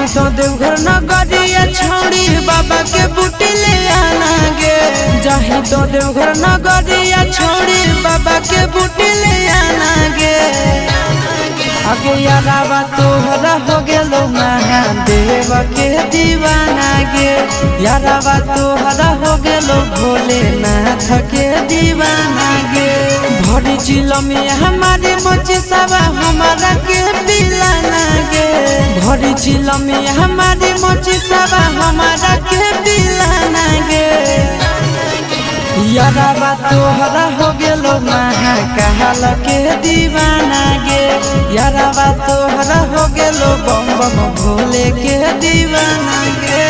जाही तो देवघर नगरिया छौड़ी बाबा के बूटी ले आना गे। जाही तो देवघर नगरिया छौड़ी बाबा के बूटी ले आना गे। आगे यारावा तोहरा हो गेलो महादेव के दीवाना गे। यारावा तोहरा हो गेलो भोलेनाथ के दीवाना गे। भरी जिलो में हमारे मोची सब हमारा के पिलाना गे। भरी जिलो में हमारे मोची सब हमारा के पिलाना गे। यारावा तोहरा हो गेलो महाकाल के दीवाना गे। यारावा तोहरा हो गेलो बम बम भोले के दीवाना गे।